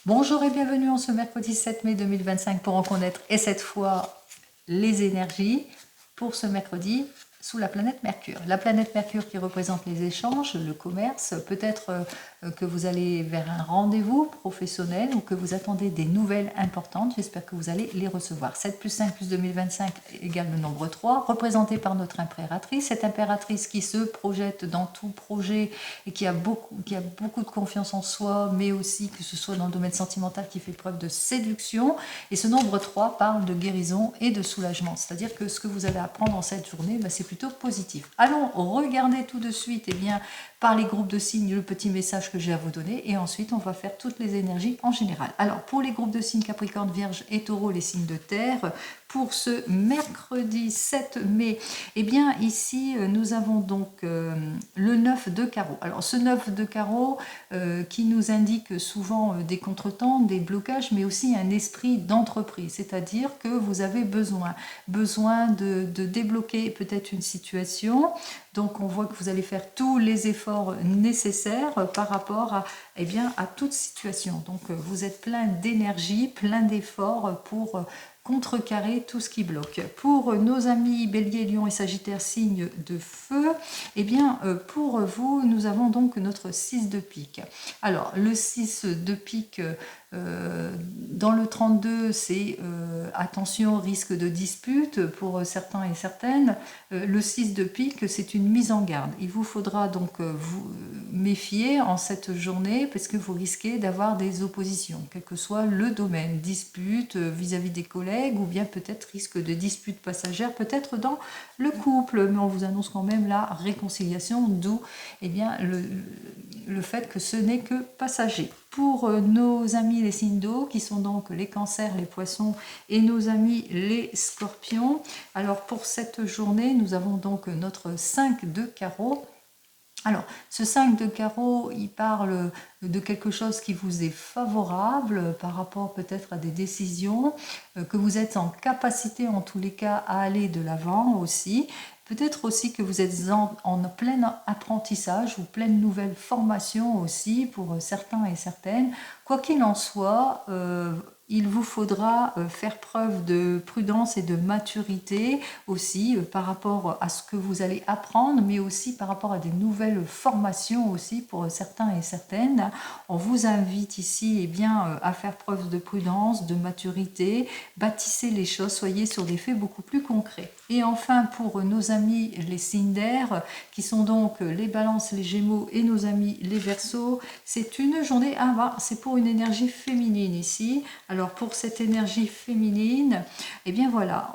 Bonjour et bienvenue en ce mercredi 7 mai 2025 pour en connaître et cette fois les énergies pour ce mercredi sous la planète Mercure. La planète Mercure qui représente les échanges, le commerce, peut-être que vous allez vers un rendez-vous professionnel ou que vous attendez des nouvelles importantes. J'espère que vous allez les recevoir. 7 plus 5 plus 2025 égale le nombre 3, représenté par notre impératrice. Cette impératrice qui se projette dans tout projet et qui a beaucoup de confiance en soi, mais aussi que ce soit dans le domaine sentimental, qui fait preuve de séduction. Et ce nombre 3 parle de guérison et de soulagement. C'est-à-dire que ce que vous allez apprendre en cette journée, c'est plutôt positif. Allons regarder tout de suite par les groupes de signes le petit message que j'ai à vous donner et ensuite on va faire toutes les énergies en général. Alors pour les groupes de signes Capricorne, Vierge et Taureau, les signes de terre, pour ce mercredi 7 mai, ici nous avons donc le 9 de carreau. Alors ce 9 de carreau qui nous indique souvent des contretemps, des blocages, mais aussi un esprit d'entreprise, c'est-à-dire que vous avez besoin de débloquer peut-être une situation. Donc on voit que vous allez faire tous les efforts nécessaires par rapport à toute situation. Donc vous êtes plein d'énergie, plein d'efforts pour contrecarrer tout ce qui bloque. Pour nos amis Bélier, Lion et Sagittaire, signes de feu, pour vous, nous avons donc notre 6 de pique. Alors, le 6 de pique, dans le 32, c'est attention, risque de dispute pour certains et certaines. Le 6 de pique, c'est une mise en garde. Il vous faudra donc vous méfier en cette journée parce que vous risquez d'avoir des oppositions, quel que soit le domaine, dispute vis-à-vis des collègues ou bien peut-être risque de dispute passagère, peut-être dans le couple, mais on vous annonce quand même la réconciliation, d'où le fait que ce n'est que passager. Pour nos amis les signes d'eau, qui sont donc les cancers, les poissons, et nos amis les scorpions, alors pour cette journée, nous avons donc notre 5 de carreau. Alors, ce 5 de carreau, il parle de quelque chose qui vous est favorable par rapport peut-être à des décisions, que vous êtes en capacité en tous les cas à aller de l'avant aussi. Peut-être aussi que vous êtes en plein apprentissage ou pleine nouvelle formation aussi pour certains et certaines. Quoi qu'il en soit, il vous faudra faire preuve de prudence et de maturité aussi par rapport à ce que vous allez apprendre, mais aussi par rapport à des nouvelles formations aussi pour certains et certaines. On vous invite ici à faire preuve de prudence, de maturité, bâtissez les choses, soyez sur des faits beaucoup plus concrets. Et enfin, pour nos amis les signes d'air, qui sont donc les balances, les gémeaux et nos amis les verseaux, c'est une journée, c'est pour une énergie féminine ici. Alors pour cette énergie féminine,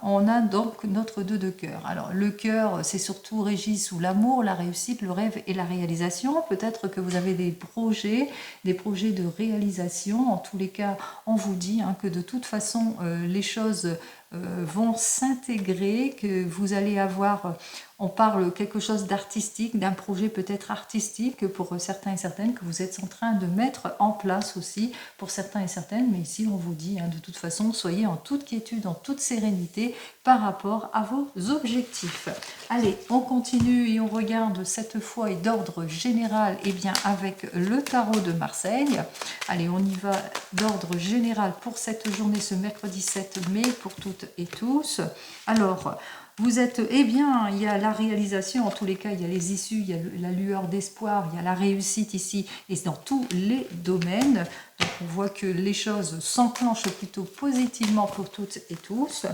on a donc notre 2 de cœur. Alors le cœur, c'est surtout régi sous l'amour, la réussite, le rêve et la réalisation. Peut-être que vous avez des projets de réalisation. En tous les cas, on vous dit que de toute façon, les choses vont s'intégrer, que vous allez avoir, on parle quelque chose d'artistique, d'un projet peut-être artistique pour certains et certaines que vous êtes en train de mettre en place aussi pour certains et certaines, mais ici on vous dit de toute façon, soyez en toute quiétude, en toute sérénité par rapport à vos objectifs. Allez, on continue et on regarde cette fois et d'ordre général, avec le tarot de Marseille. Allez, on y va d'ordre général pour cette journée, ce mercredi 7 mai, pour toutes et tous. Alors, vous êtes, il y a la réalisation, en tous les cas, il y a les issues, il y a la lueur d'espoir, il y a la réussite ici, et c'est dans tous les domaines. Donc, on voit que les choses s'enclenchent plutôt positivement pour toutes et tous.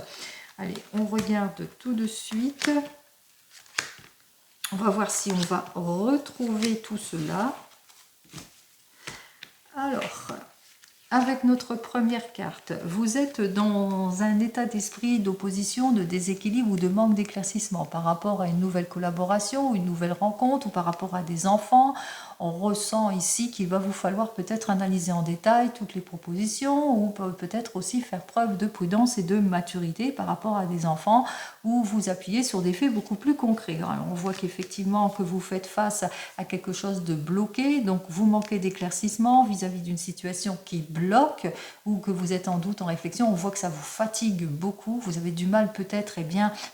Allez, on regarde tout de suite. On va voir si on va retrouver tout cela. Alors, avec notre première carte, vous êtes dans un état d'esprit d'opposition, de déséquilibre ou de manque d'éclaircissement par rapport à une nouvelle collaboration, une nouvelle rencontre ou par rapport à des enfants. On ressent ici qu'il va vous falloir peut-être analyser en détail toutes les propositions ou peut-être aussi faire preuve de prudence et de maturité par rapport à des enfants ou vous appuyez sur des faits beaucoup plus concrets. Alors, on voit qu'effectivement que vous faites face à quelque chose de bloqué, donc vous manquez d'éclaircissement vis-à-vis d'une situation qui bloque ou que vous êtes en doute, en réflexion. On voit que ça vous fatigue beaucoup, vous avez du mal peut-être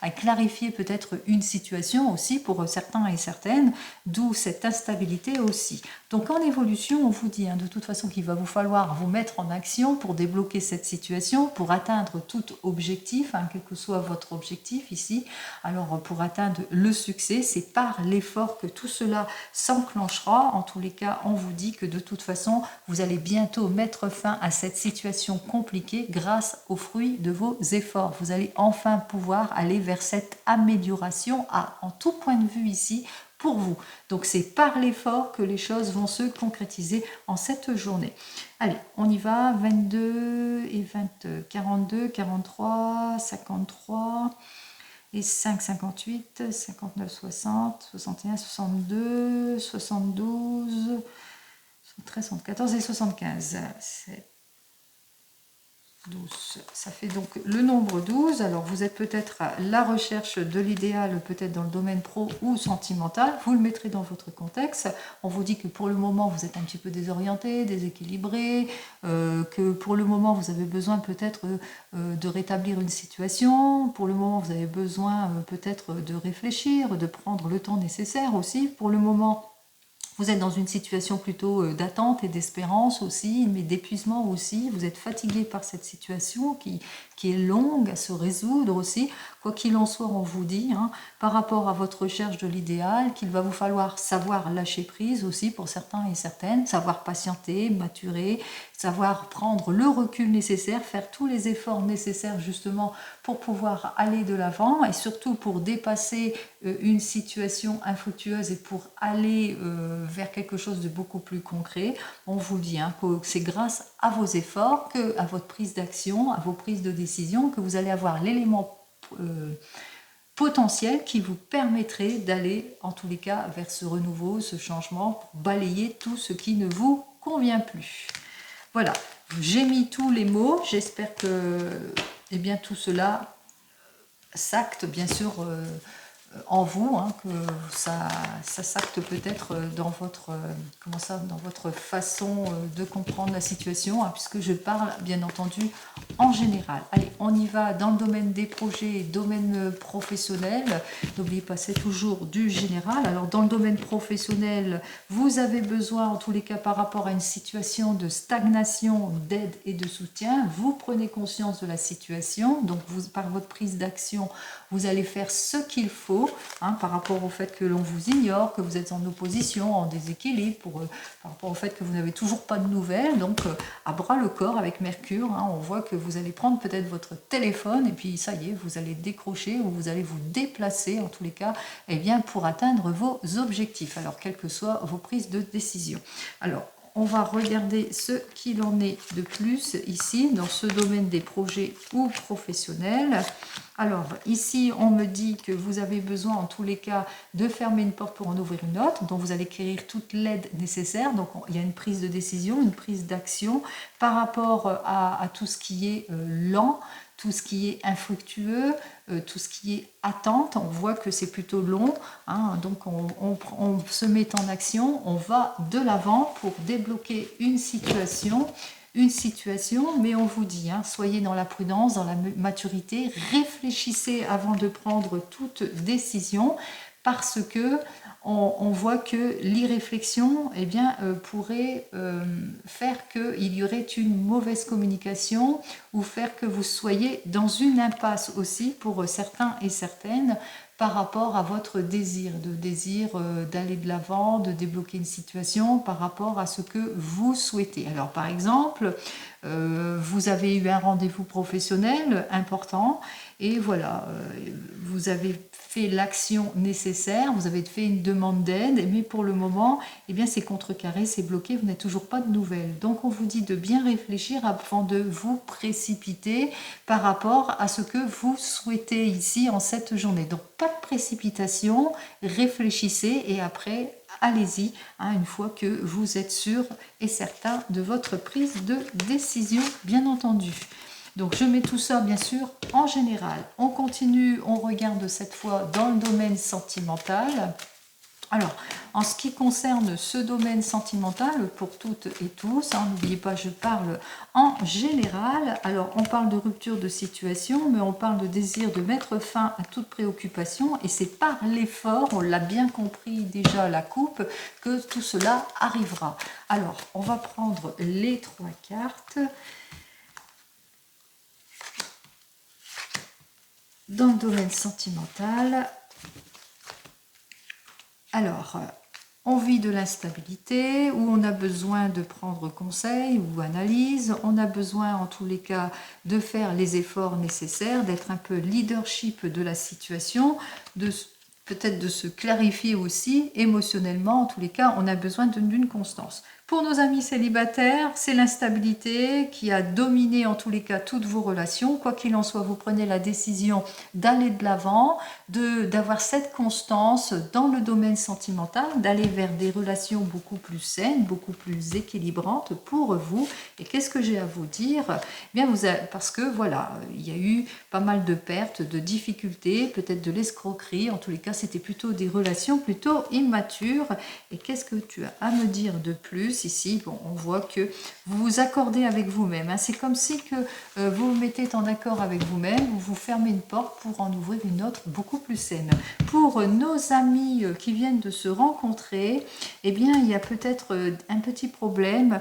à clarifier peut-être une situation aussi pour certains et certaines, d'où cette instabilité aussi. Donc en évolution, on vous dit de toute façon qu'il va vous falloir vous mettre en action pour débloquer cette situation, pour atteindre tout objectif, quel que soit votre objectif ici. Alors pour atteindre le succès, c'est par l'effort que tout cela s'enclenchera. En tous les cas, on vous dit que de toute façon, vous allez bientôt mettre fin à cette situation compliquée grâce aux fruits de vos efforts. Vous allez enfin pouvoir aller vers cette amélioration en tout point de vue ici pour vous. Donc c'est par l'effort que les choses vont se concrétiser en cette journée. Allez, on y va. 22 et 20, 42, 43, 53 et 5, 58, 59, 60, 61, 62, 72, 73, 74 et 75. C'est 12. Ça fait donc le nombre 12. Alors vous êtes peut-être à la recherche de l'idéal, peut-être dans le domaine pro ou sentimental. Vous le mettrez dans votre contexte. On vous dit que pour le moment vous êtes un petit peu désorienté, déséquilibré, que pour le moment vous avez besoin peut-être de rétablir une situation. Pour le moment vous avez besoin peut-être de réfléchir, de prendre le temps nécessaire aussi. Pour le moment, vous êtes dans une situation plutôt d'attente et d'espérance aussi, mais d'épuisement aussi. Vous êtes fatigué par cette situation qui est longue à se résoudre aussi. Quoi qu'il en soit, on vous dit, par rapport à votre recherche de l'idéal, qu'il va vous falloir savoir lâcher prise aussi pour certains et certaines, savoir patienter, maturer, savoir prendre le recul nécessaire, faire tous les efforts nécessaires justement pour pouvoir aller de l'avant et surtout pour dépasser une situation infructueuse et pour aller vers quelque chose de beaucoup plus concret. On vous dit que c'est grâce à vos efforts, à votre prise d'action, à vos prises de décision, que vous allez avoir l'élément potentiel qui vous permettrait d'aller en tous les cas vers ce renouveau, ce changement, pour balayer tout ce qui ne vous convient plus. Voilà, j'ai mis tous les mots, j'espère que tout cela s'acte bien sûr en vous, que ça s'acte peut-être dans votre, dans votre façon de comprendre la situation, puisque je parle bien entendu en général. Allez, on y va dans le domaine des projets, domaine professionnel. N'oubliez pas, c'est toujours du général. Alors dans le domaine professionnel, vous avez besoin, en tous les cas par rapport à une situation de stagnation, d'aide et de soutien, vous prenez conscience de la situation, donc vous, par votre prise d'action, vous allez faire ce qu'il faut par rapport au fait que l'on vous ignore, que vous êtes en opposition, en déséquilibre, par rapport au fait que vous n'avez toujours pas de nouvelles. Donc à bras le corps avec Mercure, on voit que vous allez prendre peut-être votre téléphone et puis ça y est, vous allez décrocher ou vous allez vous déplacer en tous les cas pour atteindre vos objectifs, alors quelles que soient vos prises de décision. Alors, on va regarder ce qu'il en est de plus ici, dans ce domaine des projets ou professionnels. Alors, ici, on me dit que vous avez besoin, en tous les cas, de fermer une porte pour en ouvrir une autre, dont vous allez acquérir toute l'aide nécessaire. Donc, il y a une prise de décision, une prise d'action par rapport à tout ce qui est lent, tout ce qui est infructueux, tout ce qui est attente. On voit que c'est plutôt long, donc on se met en action, on va de l'avant pour débloquer une situation, mais on vous dit, soyez dans la prudence, dans la maturité, réfléchissez avant de prendre toute décision, parce que on voit que l'irréflexion pourrait faire qu'il y aurait une mauvaise communication ou faire que vous soyez dans une impasse aussi pour certains et certaines par rapport à votre désir d'aller de l'avant, de débloquer une situation par rapport à ce que vous souhaitez. Alors par exemple, vous avez eu un rendez-vous professionnel important et voilà, vous avez fait l'action nécessaire, vous avez fait une demande d'aide, mais pour le moment, c'est contrecarré, c'est bloqué, vous n'avez toujours pas de nouvelles. Donc on vous dit de bien réfléchir avant de vous précipiter par rapport à ce que vous souhaitez ici en cette journée. Donc pas de précipitation, réfléchissez et après allez-y, une fois que vous êtes sûr et certain de votre prise de décision, bien entendu. Donc je mets tout ça bien sûr en général. On continue, on regarde cette fois dans le domaine sentimental. Alors, en ce qui concerne ce domaine sentimental, pour toutes et tous, hein, n'oubliez pas, je parle en général. Alors, on parle de rupture de situation, mais on parle de désir de mettre fin à toute préoccupation. Et c'est par l'effort, on l'a bien compris déjà à la coupe, que tout cela arrivera. Alors, on va prendre les 3 cartes. Dans le domaine sentimental, alors, on vit de l'instabilité, où on a besoin de prendre conseil ou analyse, on a besoin en tous les cas de faire les efforts nécessaires, d'être un peu leadership de la situation, peut-être de se clarifier aussi émotionnellement, en tous les cas on a besoin d'une constance. Pour nos amis célibataires, c'est l'instabilité qui a dominé en tous les cas toutes vos relations. Quoi qu'il en soit, vous prenez la décision d'aller de l'avant, d'avoir cette constance dans le domaine sentimental, d'aller vers des relations beaucoup plus saines, beaucoup plus équilibrantes pour vous. Et qu'est-ce que j'ai à vous dire? Bien, parce que voilà, il y a eu pas mal de pertes, de difficultés, peut-être de l'escroquerie. En tous les cas, c'était plutôt des relations plutôt immatures. Et qu'est-ce que tu as à me dire de plus ici? Bon, on voit que vous vous accordez avec vous-même. Hein. C'est comme si que vous vous mettez en accord avec vous-même, vous fermez une porte pour en ouvrir une autre beaucoup plus saine. Pour nos amis qui viennent de se rencontrer, eh bien, il y a peut-être un petit problème,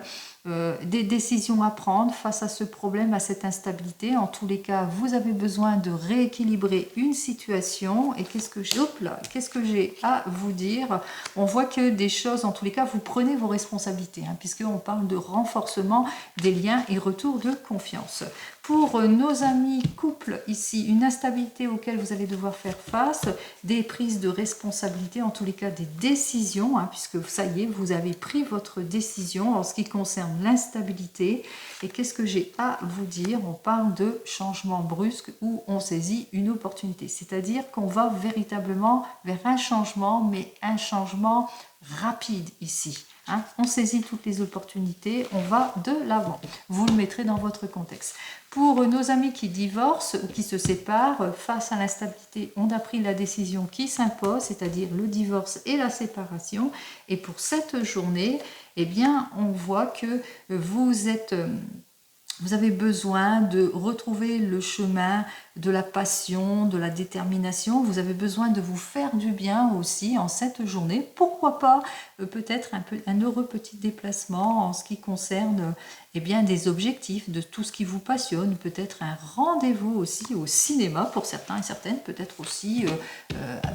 des décisions à prendre face à ce problème, à cette instabilité. En tous les cas, vous avez besoin de rééquilibrer une situation. Et qu'est-ce que j'ai à vous dire? On voit que des choses, en tous les cas, vous prenez vos responsabilités, hein, puisqu'on parle de renforcement des liens et retour de confiance. Pour nos amis couples, ici, une instabilité auquel vous allez devoir faire face, des prises de responsabilité, en tous les cas des décisions, hein, puisque ça y est, vous avez pris votre décision en ce qui concerne l'instabilité. Et qu'est-ce que j'ai à vous dire? On parle de changement brusque où on saisit une opportunité, c'est-à-dire qu'on va véritablement vers un changement, mais un changement rapide ici. Hein, on saisit toutes les opportunités, on va de l'avant. Vous le mettrez dans votre contexte. Pour nos amis qui divorcent ou qui se séparent, face à l'instabilité, on a pris la décision qui s'impose, c'est-à-dire le divorce et la séparation. Et pour cette journée, eh bien, on voit que vous avez besoin de retrouver le chemin de la passion, de la détermination. Vous avez besoin de vous faire du bien aussi en cette journée. Pourquoi pas peut-être un heureux petit déplacement en ce qui concerne eh bien, des objectifs, de tout ce qui vous passionne. Peut-être un rendez-vous aussi au cinéma pour certains et certaines. Peut-être aussi,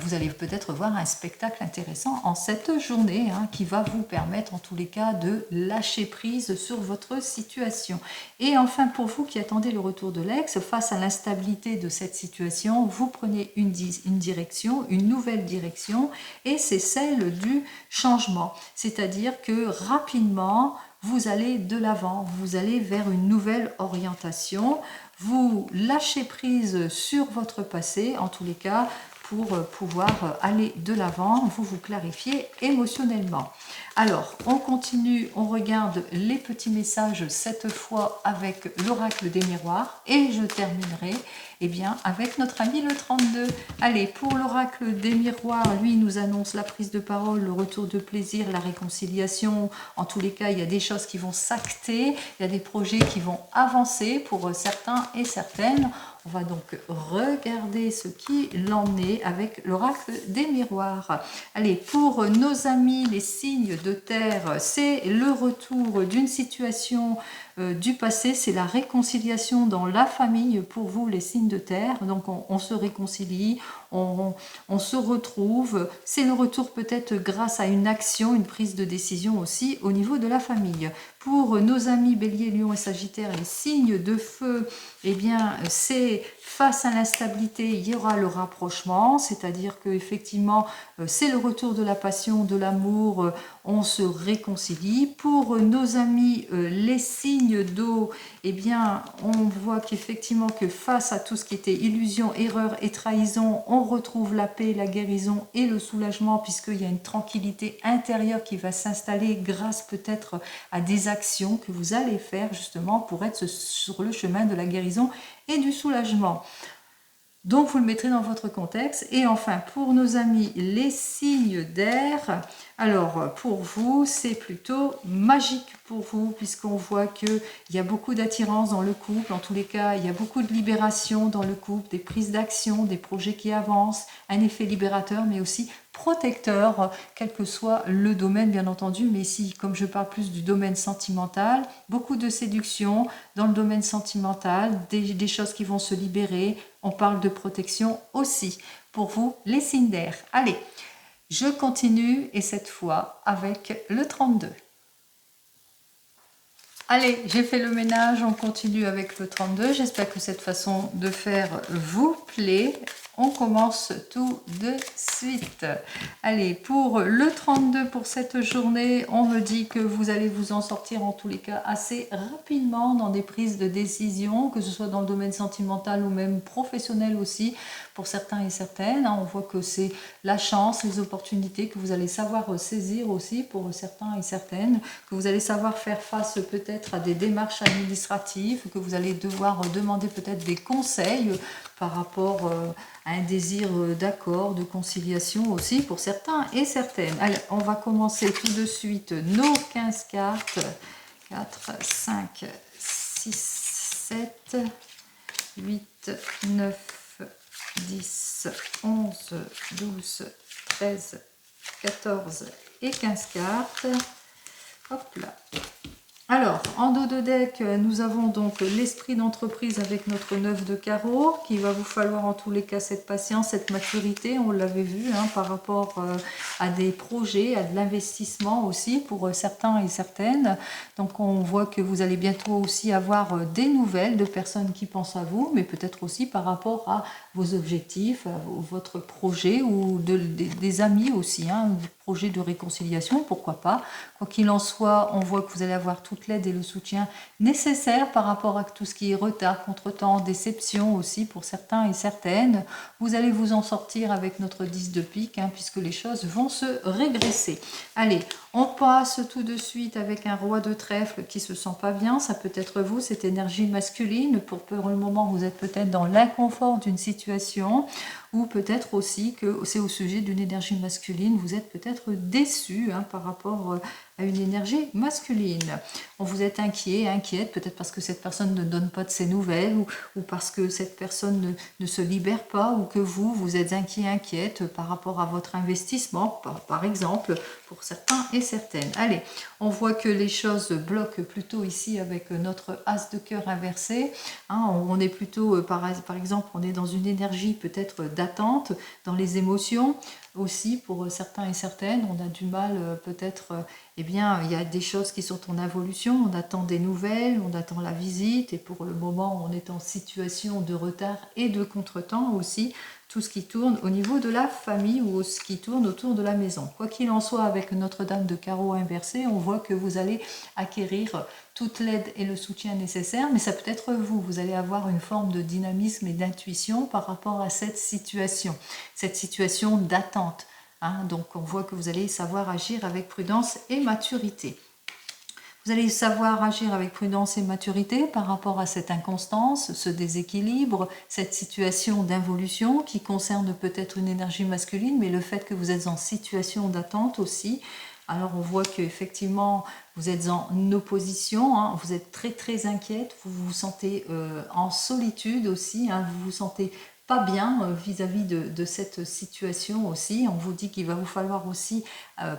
vous allez peut-être voir un spectacle intéressant en cette journée, hein, qui va vous permettre en tous les cas de lâcher prise sur votre situation. Et enfin, pour vous qui attendez le retour de l'ex, face à l'instabilité de cette situation, vous prenez une direction, une nouvelle direction, et c'est celle du changement. C'est-à-dire que rapidement, vous allez de l'avant, vous allez vers une nouvelle orientation, vous lâchez prise sur votre passé, en tous les cas, pour pouvoir aller de l'avant, vous vous clarifiez émotionnellement. Alors, on continue, on regarde les petits messages, cette fois avec l'oracle des miroirs, et je terminerai eh bien, avec notre ami le 32. Allez, pour l'oracle des miroirs, lui nous annonce la prise de parole, le retour de plaisir, la réconciliation. En tous les cas, il y a des choses qui vont s'acter, il y a des projets qui vont avancer pour certains et certaines. On va donc regarder ce qu'il en est avec l'oracle des miroirs. Allez, pour nos amis les signes de terre, c'est le retour d'une situation du passé, c'est la réconciliation dans la famille pour vous les signes de terre. Donc on se réconcilie, on se retrouve. C'est le retour peut-être grâce à une action, une prise de décision aussi au niveau de la famille. Pour nos amis Bélier, Lion et Sagittaire, les signes de feu, eh bien c'est face à l'instabilité, il y aura le rapprochement, c'est-à-dire que effectivement c'est le retour de la passion, de l'amour, on se réconcilie. Pour nos amis les signes d'eau, eh bien on voit qu'effectivement que face à tout ce qui était illusion, erreur et trahison, on retrouve la paix, la guérison et le soulagement, puisqu'il y a une tranquillité intérieure qui va s'installer grâce peut-être à des actions que vous allez faire justement pour être sur le chemin de la guérison et du soulagement. Donc, vous le mettrez dans votre contexte. Et enfin, pour nos amis, les signes d'air. Alors, pour vous, c'est plutôt magique pour vous, puisqu'on voit qu'il y a beaucoup d'attirance dans le couple. En tous les cas, il y a beaucoup de libération dans le couple, des prises d'action, des projets qui avancent, un effet libérateur, mais aussi protecteur, quel que soit le domaine, bien entendu. Mais ici, comme je parle plus du domaine sentimental, beaucoup de séduction dans le domaine sentimental, des choses qui vont se libérer. On parle de protection aussi pour vous, les signes d'air. Allez, je continue et cette fois avec le 32. Allez, j'ai fait le ménage, on continue avec le 32. J'espère que cette façon de faire vous plaît. On commence tout de suite. Allez, pour le 32, pour cette journée, on me dit que vous allez vous en sortir en tous les cas assez rapidement dans des prises de décision, que ce soit dans le domaine sentimental ou même professionnel aussi, pour certains et certaines. On voit que c'est la chance, les opportunités que vous allez savoir saisir aussi pour certains et certaines, que vous allez savoir faire face peut-être à des démarches administratives, que vous allez devoir demander peut-être des conseils par rapport à un désir d'accord, de conciliation aussi pour certains et certaines. Allez, on va commencer tout de suite nos 15 cartes. 4, 5, 6, 7, 8, 9, 10, 11, 12, 13, 14 et 15 cartes. Hop là. Alors, en dos de deck, nous avons donc l'esprit d'entreprise avec notre 9 de carreau, qui va vous falloir en tous les cas cette patience, cette maturité, on l'avait vu, par rapport à des projets, à de l'investissement aussi pour certains et certaines. Donc on voit que vous allez bientôt aussi avoir des nouvelles de personnes qui pensent à vous, mais peut-être aussi par rapport à vos objectifs, à votre projet ou des amis aussi, projet de réconciliation, pourquoi pas. Quoi qu'il en soit, on voit que vous allez avoir toute l'aide et le soutien nécessaires par rapport à tout ce qui est retard, contretemps, déception aussi pour certains et certaines. Vous allez vous en sortir avec notre 10 de pique, puisque les choses vont se régresser. Allez, on passe tout de suite avec un roi de trèfle qui se sent pas bien. Ça peut être vous, cette énergie masculine. Pour le moment, vous êtes peut-être dans l'inconfort d'une situation, ou peut-être aussi que c'est au sujet d'une énergie masculine. Vous êtes peut-être déçu par rapport à une énergie masculine. Vous êtes inquiet, inquiète, peut-être parce que cette personne ne donne pas de ses nouvelles, ou parce que cette personne ne se libère pas, ou que vous êtes inquiet, inquiète par rapport à votre investissement, par exemple, pour certains et certaines. Allez, on voit que les choses bloquent plutôt ici avec notre as de cœur inversé. On est plutôt, par exemple, on est dans une énergie peut-être d'attente, dans les émotions aussi pour certains et certaines. On a du mal peut-être, il y a des choses qui sont en évolution, on attend des nouvelles, on attend la visite, et pour le moment on est en situation de retard et de contretemps aussi. Tout ce qui tourne au niveau de la famille ou ce qui tourne autour de la maison. Quoi qu'il en soit, avec Notre-Dame de carreau inversé, on voit que vous allez acquérir toute l'aide et le soutien nécessaire, mais ça peut être vous allez avoir une forme de dynamisme et d'intuition par rapport à cette situation d'attente. Donc on voit que vous allez savoir agir avec prudence et maturité. Vous allez savoir agir avec prudence et maturité par rapport à cette inconstance, ce déséquilibre, cette situation d'involution qui concerne peut-être une énergie masculine, mais le fait que vous êtes en situation d'attente aussi. Alors on voit qu'effectivement vous êtes en opposition, vous êtes très très inquiète, vous vous sentez en solitude aussi, vous vous sentez pas bien vis-à-vis de cette situation aussi. On vous dit qu'il va vous falloir aussi,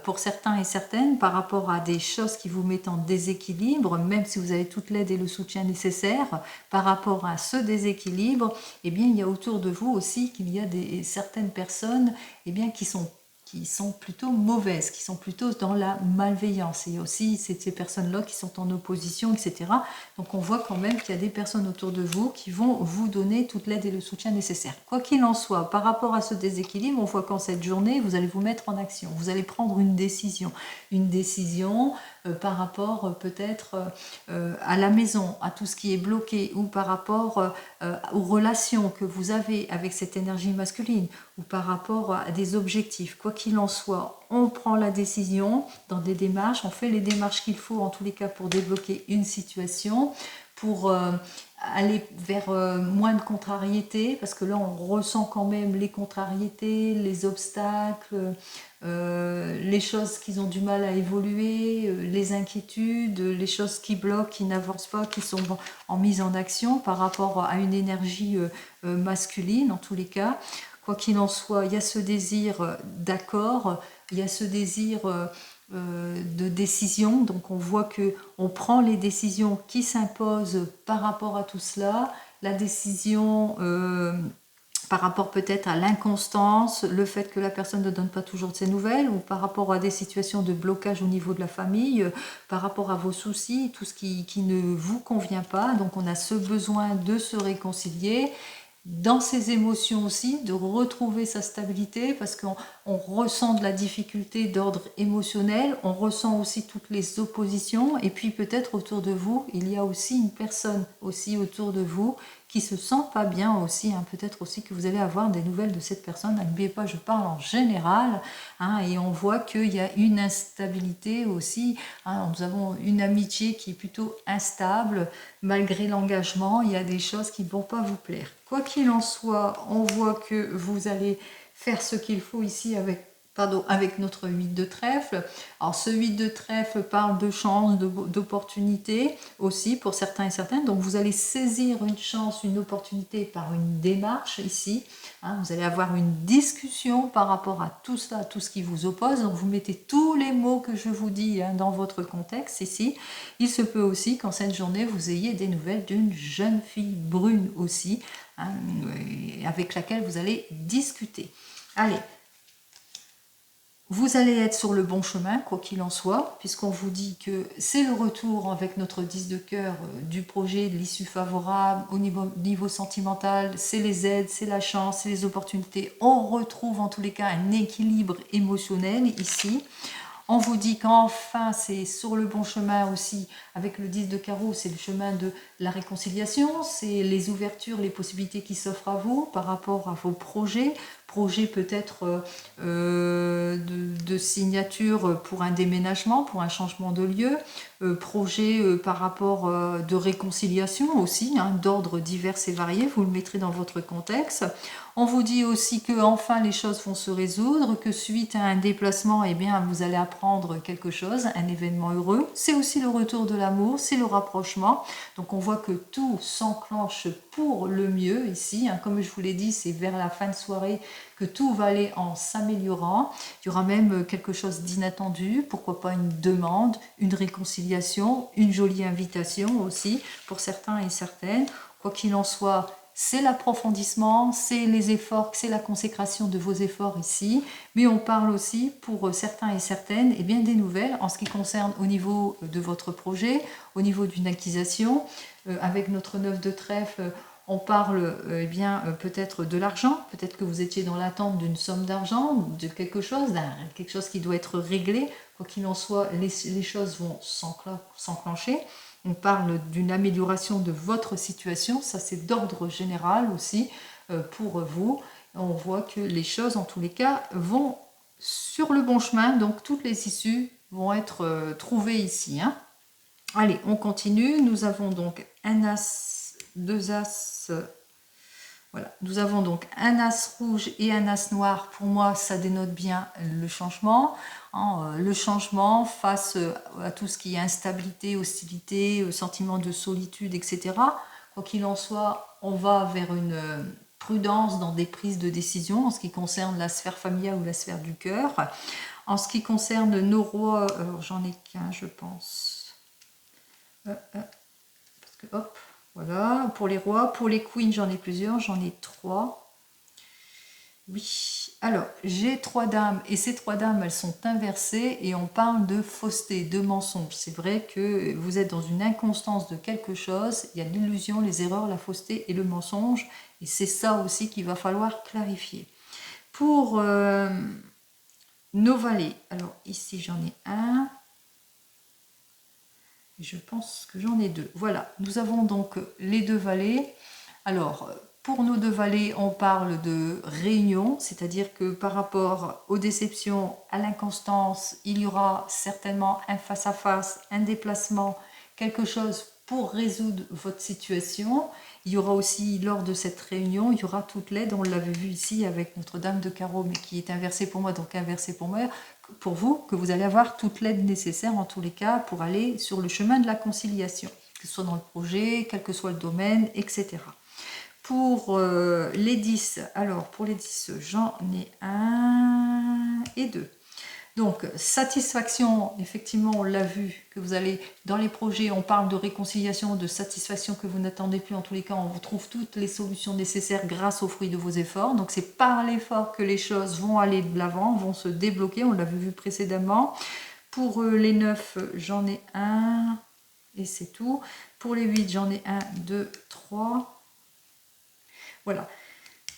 pour certains et certaines, par rapport à des choses qui vous mettent en déséquilibre, même si vous avez toute l'aide et le soutien nécessaire, par rapport à ce déséquilibre, il y a autour de vous aussi qu'il y a certaines personnes qui sont plutôt mauvaises, qui sont plutôt dans la malveillance. Et aussi, c'est ces personnes-là qui sont en opposition, etc. Donc on voit quand même qu'il y a des personnes autour de vous qui vont vous donner toute l'aide et le soutien nécessaire. Quoi qu'il en soit, par rapport à ce déséquilibre, on voit qu'en cette journée, vous allez vous mettre en action. Vous allez prendre une décision. Une décision par rapport peut-être à la maison, à tout ce qui est bloqué, ou par rapport aux relations que vous avez avec cette énergie masculine, ou par rapport à des objectifs. Quoi qu'il en soit, on prend la décision dans des démarches, on fait les démarches qu'il faut en tous les cas pour débloquer une situation, pour aller vers moins de contrariétés, parce que là on ressent quand même les contrariétés, les obstacles, les choses qui ont du mal à évoluer, les inquiétudes, les choses qui bloquent, qui n'avancent pas, qui sont en mise en action par rapport à une énergie masculine en tous les cas. Quoi qu'il en soit, il y a ce désir d'accord, il y a ce désir de décision, donc on voit que on prend les décisions qui s'imposent par rapport à tout cela, la décision par rapport peut-être à l'inconstance, le fait que la personne ne donne pas toujours de ses nouvelles, ou par rapport à des situations de blocage au niveau de la famille, par rapport à vos soucis, tout ce qui ne vous convient pas. Donc on a ce besoin de se réconcilier, dans ses émotions aussi, de retrouver sa stabilité, parce qu'on ressent de la difficulté d'ordre émotionnel, on ressent aussi toutes les oppositions, et puis peut-être autour de vous, il y a aussi une personne aussi autour de vous qui se sent pas bien aussi, hein. Peut-être aussi que vous allez avoir des nouvelles de cette personne. N'oubliez pas, je parle en général, hein, et on voit qu'il y a une instabilité aussi, hein. Nous avons une amitié qui est plutôt instable, malgré l'engagement, il y a des choses qui ne vont pas vous plaire. Quoi qu'il en soit, on voit que vous allez faire ce qu'il faut ici avec notre 8 de trèfle. Alors ce 8 de trèfle parle de chance, d'opportunité aussi pour certains et certaines. Donc vous allez saisir une chance, une opportunité par une démarche ici. Hein, vous allez avoir une discussion par rapport à tout ça, tout ce qui vous oppose. Donc vous mettez tous les mots que je vous dis, hein, dans votre contexte ici. Il se peut aussi qu'en cette journée, vous ayez des nouvelles d'une jeune fille brune aussi, hein, avec laquelle vous allez discuter. Allez, vous allez être sur le bon chemin, quoi qu'il en soit, puisqu'on vous dit que c'est le retour avec notre 10 de cœur du projet, de l'issue favorable, au niveau sentimental, c'est les aides, c'est la chance, c'est les opportunités. On retrouve en tous les cas un équilibre émotionnel ici. On vous dit qu'enfin c'est sur le bon chemin aussi, avec le 10 de carreau, c'est le chemin de la réconciliation, c'est les ouvertures, les possibilités qui s'offrent à vous par rapport à vos projets peut-être de signature pour un déménagement, pour un changement de lieu, projet par rapport de réconciliation aussi, hein, d'ordre divers et variés, vous le mettrez dans votre contexte. On vous dit aussi que enfin les choses vont se résoudre, que suite à un déplacement, eh bien, vous allez apprendre quelque chose, un événement heureux. C'est aussi le retour de l'amour, c'est le rapprochement. Donc on voit que tout s'enclenche pour le mieux ici, hein. Comme je vous l'ai dit, c'est vers la fin de soirée que tout va aller en s'améliorant. Il y aura même quelque chose d'inattendu, pourquoi pas une demande, une réconciliation, une jolie invitation aussi pour certains et certaines. Quoi qu'il en soit, c'est l'approfondissement, c'est les efforts, c'est la consécration de vos efforts ici, mais on parle aussi pour certains et certaines et bien des nouvelles en ce qui concerne au niveau de votre projet, au niveau d'une acquisition. Avec notre 9 de trèfle, on parle peut-être de l'argent, peut-être que vous étiez dans l'attente d'une somme d'argent, de quelque chose qui doit être réglé. Quoi qu'il en soit, les choses vont s'enclencher. On parle d'une amélioration de votre situation, ça c'est d'ordre général aussi pour vous. On voit que les choses en tous les cas vont sur le bon chemin, donc toutes les issues vont être trouvées ici, hein. Allez, on continue. Nous avons donc un as, deux as. Voilà, nous avons donc un as rouge et un as noir. Pour moi, ça dénote bien le changement. Le changement face à tout ce qui est instabilité, hostilité, sentiment de solitude, etc. Quoi qu'il en soit, on va vers une prudence dans des prises de décision en ce qui concerne la sphère familiale ou la sphère du cœur. En ce qui concerne nos rois, j'en ai qu'un, je pense. Parce que, hop, voilà, pour les rois. Pour les queens, j'en ai plusieurs, j'en ai 3. Oui, alors, j'ai 3 dames, et ces 3 dames, elles sont inversées, et on parle de fausseté, de mensonge. C'est vrai que vous êtes dans une inconstance de quelque chose, il y a l'illusion, les erreurs, la fausseté et le mensonge, et c'est ça aussi qu'il va falloir clarifier. Pour nos valets, alors ici j'en ai un, je pense que j'en ai 2. Voilà, nous avons donc les 2 valets. Alors, pour nos 2 valets, on parle de réunion, c'est-à-dire que par rapport aux déceptions, à l'inconstance, il y aura certainement un face-à-face, un déplacement, quelque chose pour résoudre votre situation. Il y aura aussi, lors de cette réunion, il y aura toute l'aide, on l'avait vu ici avec notre dame de carreau, mais qui est inversée pour moi, donc inversée pour moi, pour vous, que vous allez avoir toute l'aide nécessaire en tous les cas pour aller sur le chemin de la conciliation, que ce soit dans le projet, quel que soit le domaine, etc. Pour les 10, alors pour les 10, j'en ai un et deux. Donc, satisfaction, effectivement, on l'a vu, que vous allez, dans les projets, on parle de réconciliation, de satisfaction que vous n'attendez plus. En tous les cas, on vous trouve toutes les solutions nécessaires grâce aux fruits de vos efforts. Donc, c'est par l'effort que les choses vont aller de l'avant, vont se débloquer. On l'avait vu précédemment. Pour les 9, j'en ai un et c'est tout. Pour les 8, j'en ai 1, 2, 3. Voilà.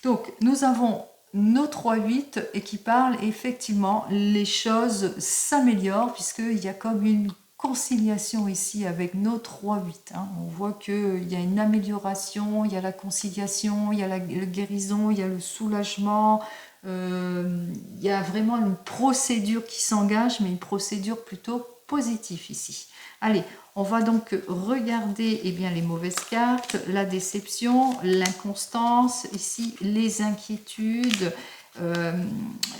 Donc, nous avons nos 3-8 et qui parlent effectivement, les choses s'améliorent puisqu'il y a comme une conciliation ici avec nos 3-8. Hein. On voit qu'il y a une amélioration, il y a la conciliation, il y a la guérison, il y a le soulagement. Il y a vraiment une procédure qui s'engage, mais une procédure plutôt positive ici. Allez, on va donc regarder les mauvaises cartes, la déception, l'inconstance, ici les inquiétudes,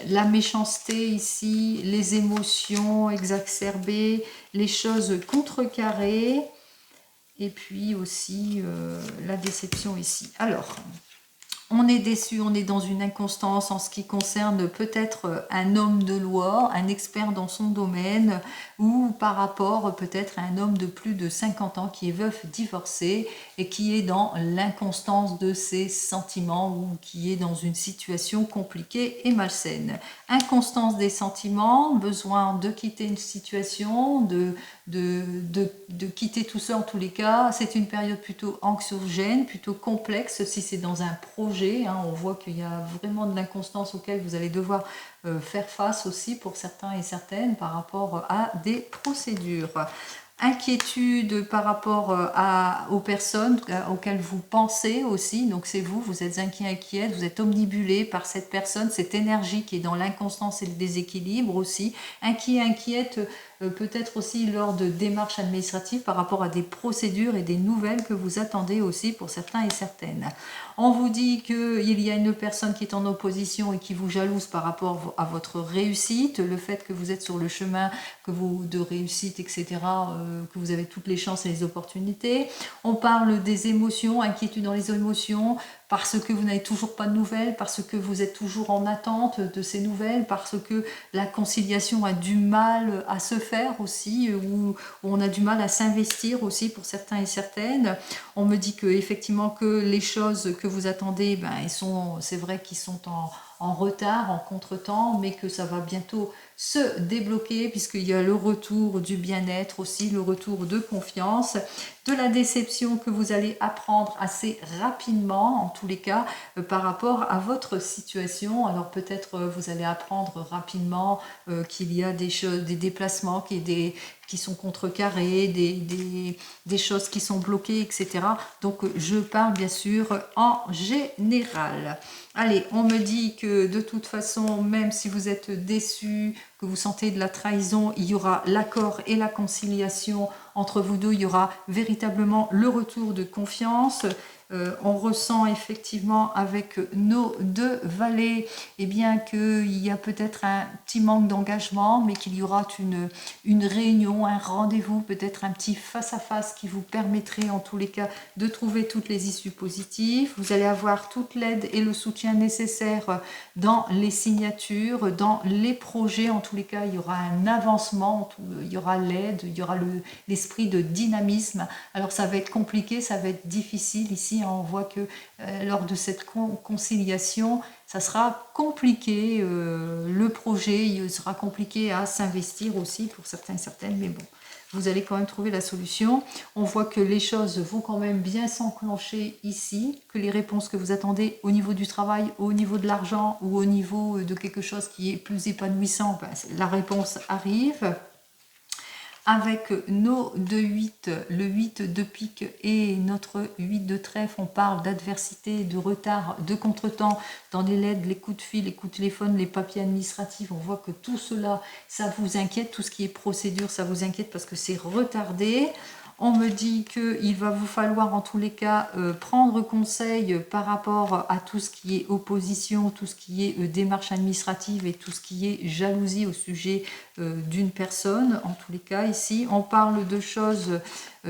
la méchanceté ici, les émotions exacerbées, les choses contrecarrées, et puis aussi la déception ici. Alors, on est déçu, on est dans une inconstance en ce qui concerne peut-être un homme de loi, un expert dans son domaine, ou par rapport peut-être à un homme de plus de 50 ans qui est veuf divorcé et qui est dans l'inconstance de ses sentiments ou qui est dans une situation compliquée et malsaine. Inconstance des sentiments, besoin de quitter une situation, de quitter tout ça en tous les cas. C'est une période plutôt anxiogène, plutôt complexe si c'est dans un projet. Hein, on voit qu'il y a vraiment de l'inconstance auquel vous allez devoir faire face aussi pour certains et certaines par rapport à des procédures. Inquiétude par rapport aux personnes auxquelles vous pensez aussi, donc c'est vous, vous êtes inquiète, vous êtes omnibulé par cette personne, cette énergie qui est dans l'inconstance et le déséquilibre aussi, inquiète peut-être aussi lors de démarches administratives par rapport à des procédures et des nouvelles que vous attendez aussi pour certains et certaines. On vous dit qu'il y a une personne qui est en opposition et qui vous jalouse par rapport à votre réussite, le fait que vous êtes sur le chemin de réussite, etc., que vous avez toutes les chances et les opportunités. On parle des émotions, inquiétude dans les émotions, parce que vous n'avez toujours pas de nouvelles, parce que vous êtes toujours en attente de ces nouvelles, parce que la conciliation a du mal à se faire aussi, ou on a du mal à s'investir aussi pour certains et certaines. On me dit que effectivement que les choses que vous attendez, c'est vrai qu'ils sont en retard, en contretemps, mais que ça va bientôt se débloquer puisqu'il y a le retour du bien-être aussi, le retour de confiance, de la déception que vous allez apprendre assez rapidement, en tous les cas, par rapport à votre situation. Alors peut-être vous allez apprendre rapidement qu'il y a des choses, des déplacements, qui sont contrecarrés, des choses qui sont bloquées, etc. Donc je parle bien sûr en général. Allez, on me dit que de toute façon, même si vous êtes déçu, que vous sentez de la trahison, il y aura l'accord et la conciliation entre vous deux, il y aura véritablement le retour de confiance. On ressent effectivement avec nos deux valets qu'il y a peut-être un petit manque d'engagement, mais qu'il y aura une réunion, un rendez-vous, peut-être un petit face-à-face qui vous permettrait en tous les cas de trouver toutes les issues positives. Vous allez avoir toute l'aide et le soutien nécessaire dans les signatures, dans les projets. En tous les cas, il y aura un avancement, il y aura l'aide, il y aura l'esprit de dynamisme. Alors ça va être compliqué, ça va être difficile ici. On voit que lors de cette conciliation, ça sera compliqué. Le projet, il sera compliqué à s'investir aussi pour certains et certaines, mais bon, vous allez quand même trouver la solution. On voit que les choses vont quand même bien s'enclencher ici, que les réponses que vous attendez au niveau du travail, au niveau de l'argent ou au niveau de quelque chose qui est plus épanouissant, la réponse arrive. Avec nos 2-8, le 8 de pique et notre 8 de trèfle, on parle d'adversité, de retard, de contretemps dans les lettres, les coups de fil, les coups de téléphone, les papiers administratifs. On voit que tout cela, ça vous inquiète, tout ce qui est procédure, ça vous inquiète parce que c'est retardé. On me dit qu'il va vous falloir en tous les cas prendre conseil par rapport à tout ce qui est opposition, tout ce qui est démarche administrative et tout ce qui est jalousie au sujet d'une personne. En tous les cas, ici, on parle de choses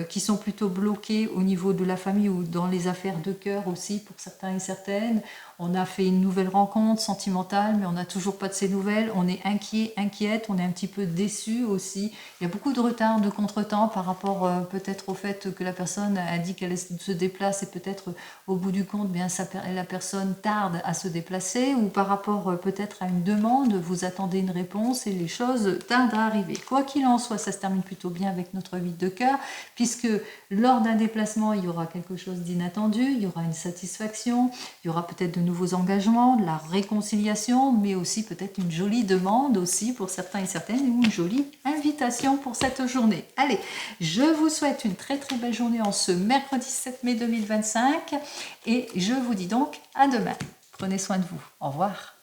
qui sont plutôt bloquées au niveau de la famille ou dans les affaires de cœur aussi pour certains et certaines. On a fait une nouvelle rencontre sentimentale, mais on n'a toujours pas de ces nouvelles. On est inquiet, inquiète, on est un petit peu déçu aussi. Il y a beaucoup de retard, de contretemps par rapport peut-être au fait que la personne a dit qu'elle se déplace et peut-être au bout du compte, bien, la personne tarde à se déplacer, ou par rapport peut-être à une demande, vous attendez une réponse et les choses tardent à arriver. Quoi qu'il en soit, ça se termine plutôt bien avec notre 8 de cœur, puisque lors d'un déplacement, il y aura quelque chose d'inattendu, il y aura une satisfaction, il y aura peut-être de nouveaux engagements, de la réconciliation, mais aussi peut-être une jolie demande aussi pour certains et certaines, ou une jolie invitation pour cette journée. Allez, je vous souhaite une très très belle journée en ce mercredi 7 mai 2025 et je vous dis donc à demain. Prenez soin de vous. Au revoir.